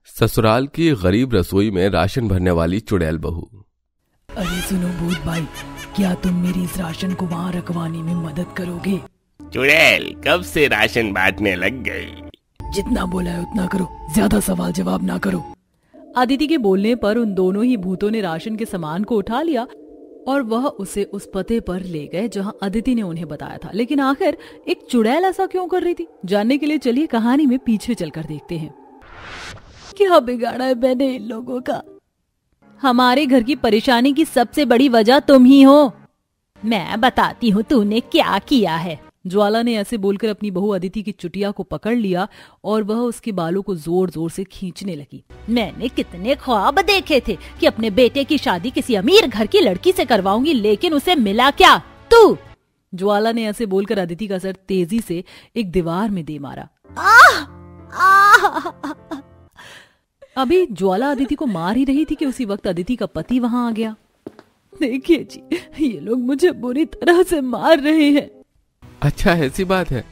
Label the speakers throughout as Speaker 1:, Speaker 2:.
Speaker 1: ससुराल की गरीब रसोई में राशन भरने वाली चुड़ैल बहू।
Speaker 2: अरे सुनो भूत भाई, क्या तुम मेरी इस राशन को वहाँ रखवाने में मदद करोगे?
Speaker 3: चुड़ैल कब से राशन बांटने लग गई?
Speaker 2: जितना बोला है उतना करो, ज्यादा सवाल जवाब ना करो।
Speaker 4: अदिति के बोलने पर उन दोनों ही भूतों ने राशन के सामान को उठा लिया और वह उसे उस पते पर ले गए जहां अदिति ने उन्हें बताया था। लेकिन आखिर एक चुड़ैल ऐसा क्यों कर रही थी, जानने के लिए चलिए कहानी में पीछे चलकर देखते हैं।
Speaker 2: क्या बिगाड़ा है मैंने इन लोगों का?
Speaker 4: हमारे घर की परेशानी की सबसे बड़ी वजह तुम ही हो। मैं बताती हूँ तूने क्या किया है। ज्वाला ने ऐसे बोलकर अपनी बहू अदिति की चुटिया को पकड़ लिया और वह उसके बालों को जोर जोर से खींचने लगी।
Speaker 5: मैंने कितने ख्वाब देखे थे कि अपने बेटे की शादी किसी अमीर घर की लड़की से करवाऊंगी, लेकिन उसे मिला क्या? तू।
Speaker 4: ज्वाला ने ऐसे बोलकर अदिति का सर तेजी से एक दीवार में दे मारा। अभी ज्वाला अदिति को मार ही रही थी कि उसी वक्त अदिति का पति वहां आ गया।
Speaker 2: देखिए जी, ये लोग मुझे बुरी तरह से मार रहे हैं।
Speaker 1: अच्छा ऐसी बात है,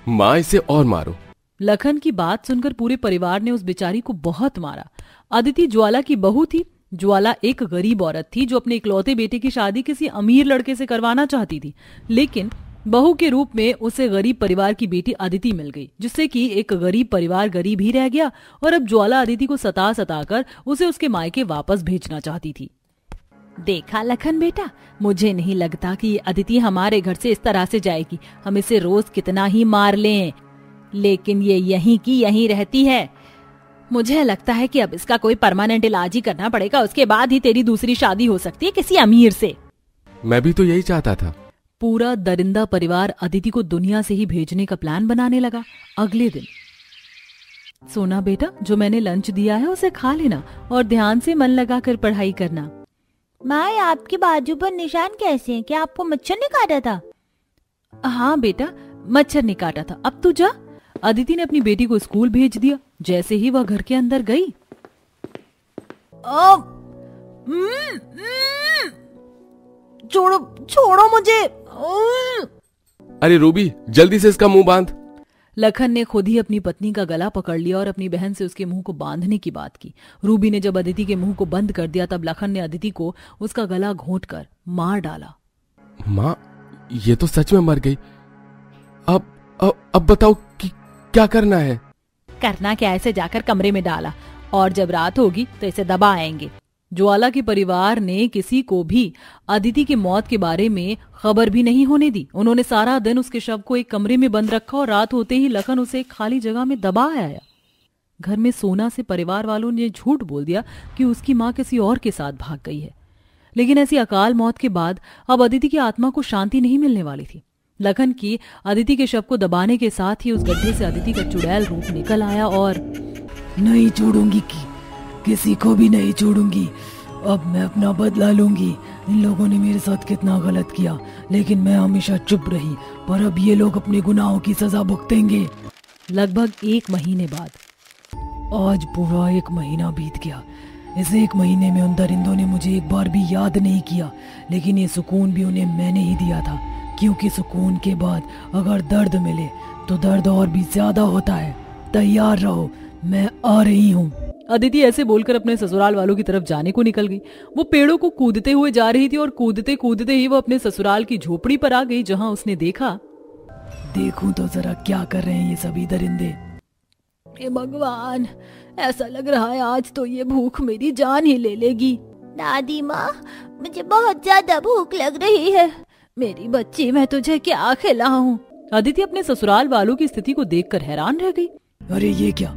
Speaker 1: माँ इसे और मारो।
Speaker 4: लखन की बात सुनकर पूरे परिवार ने उस बेचारी को बहुत मारा। अदिति ज्वाला की बहू थी। ज्वाला एक गरीब औरत थी जो अपने इकलौते बेटे की शादी किसी अमीर लड़के से करवाना चाहती थी, लेकिन बहू के रूप में उसे गरीब परिवार की बेटी अदिति मिल गई, जिससे कि एक गरीब परिवार गरीब ही रह गया और अब ज्वाला अदिति को सता कर उसे उसके मायके वापस भेजना चाहती थी।
Speaker 5: देखा लखन बेटा, मुझे नहीं लगता कि ये अदिति हमारे घर से इस तरह से जाएगी। हम इसे रोज कितना ही मार लें, लेकिन ये यहीं की यहीं रहती है। मुझे लगता है कि अब इसका कोई परमानेंट इलाज ही करना पड़ेगा, उसके बाद ही तेरी दूसरी शादी हो सकती है किसी अमीर से।
Speaker 1: मैं भी तो यही चाहता था।
Speaker 4: पूरा दरिंदा परिवार अदिति को दुनिया से ही भेजने का प्लान बनाने लगा। अगले दिन, सोना बेटा, जो मैंने लंच दिया है उसे खा लेना और ध्यान से मन लगाकर पढ़ाई करना।
Speaker 5: माँ, आपके बाजू पर निशान कैसे हैं? क्या आपको मच्छर ने काटा था?
Speaker 4: हाँ बेटा, मच्छर ने काटा था। अब तू जा। अदिति ने अपनी बेटी को स्कूल भेज दिया। जैसे ही वह घर के अंदर गई,
Speaker 5: छोड़ो छोड़ो मुझे।
Speaker 1: अरे रूबी, जल्दी से इसका मुंह बांध।
Speaker 4: लखन ने खुद ही अपनी पत्नी का गला पकड़ लिया और अपनी बहन से उसके मुंह को बांधने की बात की। रूबी ने जब अदिति के मुंह को बंद कर दिया, तब लखन ने अदिति को उसका गला घोंटकर मार डाला।
Speaker 1: माँ, ये तो सच में मर गई। अब बताओ कि क्या करना है?
Speaker 5: करना क्या, इसे जाकर कमरे में डाला और जब रात होगी तो इसे दबाएंगे।
Speaker 4: ज्वाला के परिवार ने किसी को भी अदिति की मौत के बारे में खबर भी नहीं होने दी। उन्होंने सारा दिन उसके शव को एक कमरे में बंद रखा और रात होते ही लखन उसे एक खाली जगह में दबा आया। घर में सोना से परिवार वालों ने झूठ बोल दिया कि उसकी माँ किसी और के साथ भाग गई है। लेकिन ऐसी अकाल मौत के बाद अब अदिति की आत्मा को शांति नहीं मिलने वाली थी। लखन की अदिति के शव को दबाने के साथ ही उस गड्ढे से अदिति का चुड़ैल रूप निकल आया और
Speaker 2: नहीं छोड़ूंगी, किसी को भी नहीं छोड़ूंगी। अब मैं अपना बदला लूंगी। इन लोगों ने मेरे साथ कितना गलत किया, लेकिन मैं हमेशा चुप रही, पर अब ये लोग अपने गुनाहों की सजा भुगतेंगे।
Speaker 4: लगभग 1 महीने बाद,
Speaker 2: आज पूरा 1 महीना बीत गया। इस 1 महीने में उन दरिंदों ने मुझे एक बार भी याद नहीं किया, लेकिन ये सुकून भी उन्हें मैंने ही दिया था, क्योंकि सुकून के बाद अगर दर्द मिले तो दर्द और भी ज्यादा होता है। तैयार रहो, मैं आ रही हूँ।
Speaker 4: अदिति ऐसे बोलकर अपने ससुराल वालों की तरफ जाने को निकल गई। वो पेड़ों को कूदते हुए जा रही थी और कूदते कूदते ही वो अपने ससुराल की झोपड़ी पर आ गई, जहां उसने देखा,
Speaker 2: देखूं तो जरा क्या कर रहे हैं ये सभी दरिंदे।
Speaker 5: हे भगवान, ऐसा लग रहा है आज तो ये भूख मेरी जान ही ले लेगी। दादी माँ, मुझे बहुत ज्यादा भूख लग रही है। मेरी बच्ची, मैं तुझे क्या खिलाऊं?
Speaker 4: अदिति अपने ससुराल वालों की स्थिति को देखकर हैरान रह गई।
Speaker 2: अरे ये क्या,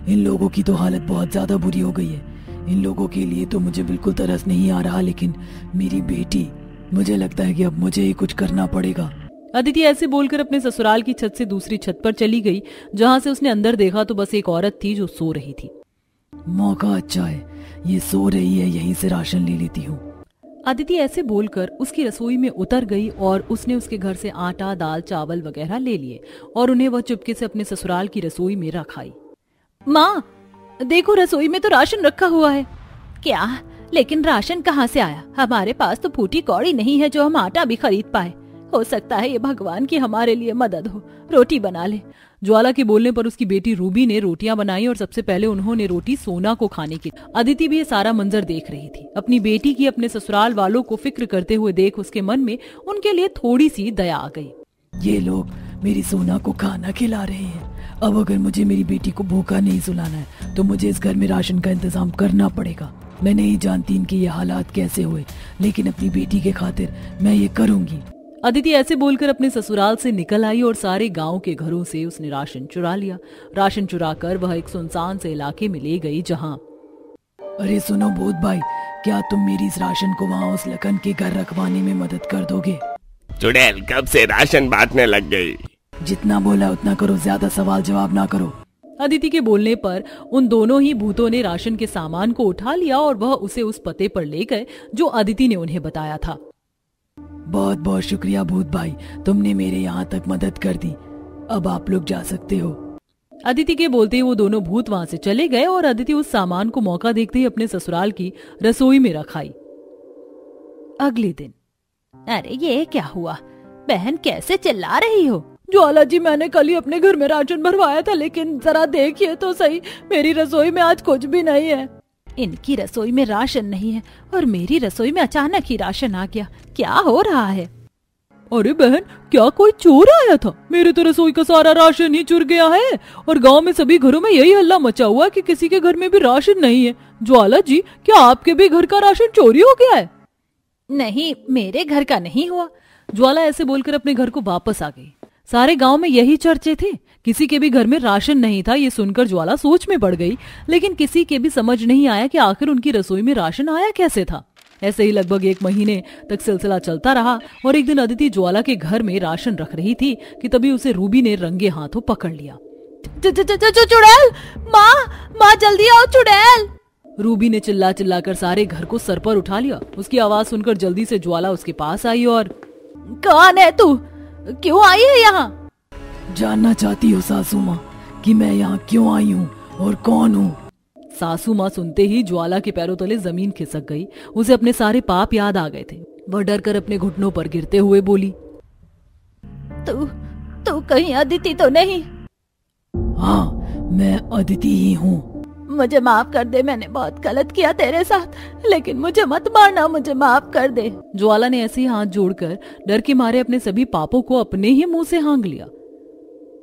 Speaker 2: इन लोगों की तो हालत बहुत ज्यादा बुरी हो गई है। इन लोगों के लिए तो मुझे बिल्कुल तरस नहीं आ रहा, लेकिन मेरी बेटी, मुझे लगता है कि अब मुझे ही कुछ करना पड़ेगा।
Speaker 4: अदिति ऐसे बोलकर अपने ससुराल की छत से दूसरी छत पर चली गई, जहां से उसने अंदर देखा तो बस एक औरत थी जो सो रही थी।
Speaker 2: मौका अच्छा है, ये सो रही है, यहीं से राशन ले लेती हूँ।
Speaker 4: अदिति ऐसे बोलकर उसकी रसोई में उतर गई और उसने उसके घर से आटा, दाल, चावल वगैरह ले लिए और उन्हें वह चुपके से अपने ससुराल की रसोई में रख आई।
Speaker 5: माँ, देखो रसोई में तो राशन रखा हुआ है। क्या? लेकिन राशन कहाँ से आया? हमारे पास तो फूटी कौड़ी नहीं है जो हम आटा भी खरीद पाए। हो सकता है ये भगवान की हमारे लिए मदद हो। रोटी बना ले।
Speaker 4: ज्वाला के बोलने पर उसकी बेटी रूबी ने रोटियां बनाई और सबसे पहले उन्होंने रोटी सोना को खाने की। अदिति भी ये सारा मंजर देख रही थी। अपनी बेटी की अपने ससुराल वालों को फिक्र करते हुए देख उसके मन में उनके लिए थोड़ी सी दया आ गई।
Speaker 2: ये लोग मेरी सोना को खाना खिला रहे हैं। अब अगर मुझे मेरी बेटी को भूखा नहीं सुलाना है तो मुझे इस घर में राशन का इंतजाम करना पड़ेगा। मैं नहीं जानती इनके ये हालात कैसे हुए, लेकिन अपनी बेटी के खातिर मैं ये करूंगी।
Speaker 4: अदिति ऐसे बोलकर अपने ससुराल से निकल आई और सारे गांव के घरों से उसने राशन चुरा लिया। राशन चुरा कर वह एक सुनसान से इलाके में ले गई जहां।
Speaker 2: अरे सुनो भूत भाई, क्या तुम मेरी इस राशन को वहाँ उस लखन के घर रखवाने में मदद कर दोगे?
Speaker 3: चुड़ैल कब से राशन बांटने लग गई?
Speaker 2: जितना बोला उतना करो, ज्यादा सवाल जवाब ना करो।
Speaker 4: अदिति के बोलने पर उन दोनों ही भूतों ने राशन के सामान को उठा लिया और वह उसे उस पते पर ले गए जो अदिति ने उन्हें बताया था।
Speaker 2: बहुत बहुत शुक्रिया भूत भाई, तुमने मेरे यहाँ तक मदद कर दी। अब आप लोग जा सकते हो।
Speaker 4: अदिति के बोलते ही वो दोनों भूत वहां से चले गए और अदिति उस सामान को मौका देखते ही अपने ससुराल की रसोई में रखाई। अगले दिन।
Speaker 5: अरे ये क्या हुआ? बहन कैसे चिल्ला रही हो?
Speaker 4: ज्वाला जी, मैंने कल ही अपने घर में राशन भरवाया था, लेकिन जरा देखिए तो सही, मेरी रसोई में आज कुछ भी नहीं है।
Speaker 5: इनकी रसोई में राशन नहीं है और मेरी रसोई में अचानक ही राशन आ गया। क्या हो रहा है?
Speaker 4: अरे बहन, क्या कोई चोर आया था? मेरे तो रसोई का सारा राशन ही चुर गया है और गांव में सभी घरों में यही हल्ला मचा हुआ कि किसी के घर में भी राशन नहीं है। ज्वाला जी, क्या आपके भी घर का राशन चोरी हो गया है?
Speaker 5: नहीं, मेरे घर का नहीं हुआ।
Speaker 4: ज्वाला ऐसे बोलकर अपने घर को वापस आ गई। सारे गांव में यही चर्चे थे। किसी के भी घर में राशन नहीं था। ये सुनकर ज्वाला सोच में पड़ गई, लेकिन किसी के भी समझ नहीं आया कि आखिर उनकी रसोई में राशन आया कैसे था। ऐसे ही लगभग 1 महीने तक सिलसिला चलता रहा और एक दिन अदिति ज्वाला के घर में राशन रख रही थी कि तभी उसे रूबी ने रंगे हाथों पकड़ लिया।
Speaker 5: चुड़ैल, माँ जल्दी आओ चुड़ैल।
Speaker 4: रूबी ने चिल्ला चिल्ला कर सारे घर को सर पर उठा लिया। उसकी आवाज सुनकर जल्दी से ज्वाला उसके पास आई और,
Speaker 5: कौन है तू? क्यों आई है यहाँ?
Speaker 2: जानना चाहती हो सासू माँ कि मैं यहाँ क्यों आई हूँ और कौन हूँ?
Speaker 4: सासू माँ सुनते ही ज्वाला के पैरों तले जमीन खिसक गई। उसे अपने सारे पाप याद आ गए थे। वह डर कर अपने घुटनों पर गिरते हुए बोली,
Speaker 5: तू कहीं अदिति तो नहीं?
Speaker 2: हाँ, मैं अदिति ही हूँ।
Speaker 5: मुझे माफ कर दे, मैंने बहुत गलत किया तेरे साथ, लेकिन मुझे मत मारना, मुझे माफ कर दे।
Speaker 4: ज्वाला ने ऐसे ही हाथ जोड़कर डर के मारे अपने सभी पापों को अपने ही मुंह से हाँग लिया।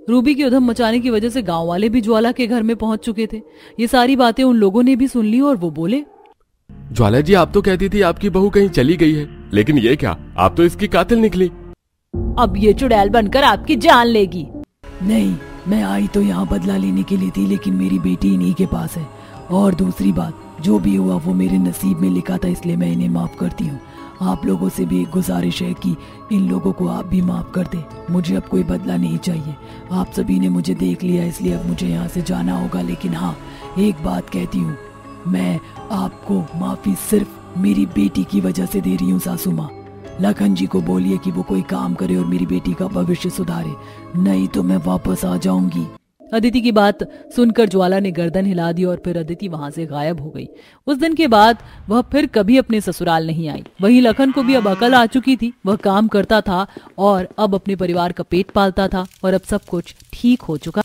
Speaker 4: रूबी की उधम मचाने की वजह से गांव वाले भी ज्वाला के घर में पहुंच चुके थे। ये सारी बातें उन लोगों ने भी सुन ली और वो बोले,
Speaker 1: ज्वाला जी, आप तो कहती थी आपकी बहू कहीं चली गई है, लेकिन ये क्या, आप तो इसकी कातिल निकली।
Speaker 5: अब ये चुड़ैल बनकर आपकी जान लेगी।
Speaker 2: नहीं, मैं आई तो यहाँ बदला लेने के लिए थी, लेकिन मेरी बेटी इन्हीं के पास है। और दूसरी बात, जो भी हुआ वो मेरे नसीब में लिखा था, इसलिए मैं इन्हें माफ करती हूँ। आप लोगों से भी एक गुजारिश है कि इन लोगों को आप भी माफ कर दे। मुझे अब कोई बदला नहीं चाहिए। आप सभी ने मुझे देख लिया, इसलिए अब मुझे यहाँ से जाना होगा। लेकिन हाँ, एक बात कहती हूँ, मैं आपको माफी सिर्फ मेरी बेटी की वजह से दे रही हूँ सासू माँ। लखन जी को बोलिए कि वो कोई काम करे और मेरी बेटी का भविष्य सुधारे, नहीं तो मैं वापस आ जाऊंगी।
Speaker 4: अदिति की बात सुनकर ज्वाला ने गर्दन हिला दी और फिर अदिति वहां से गायब हो गई। उस दिन के बाद वह फिर कभी अपने ससुराल नहीं आई। वहीं लखन को भी अब अकल आ चुकी थी। वह काम करता था और अब अपने परिवार का पेट पालता था और अब सब कुछ ठीक हो चुका।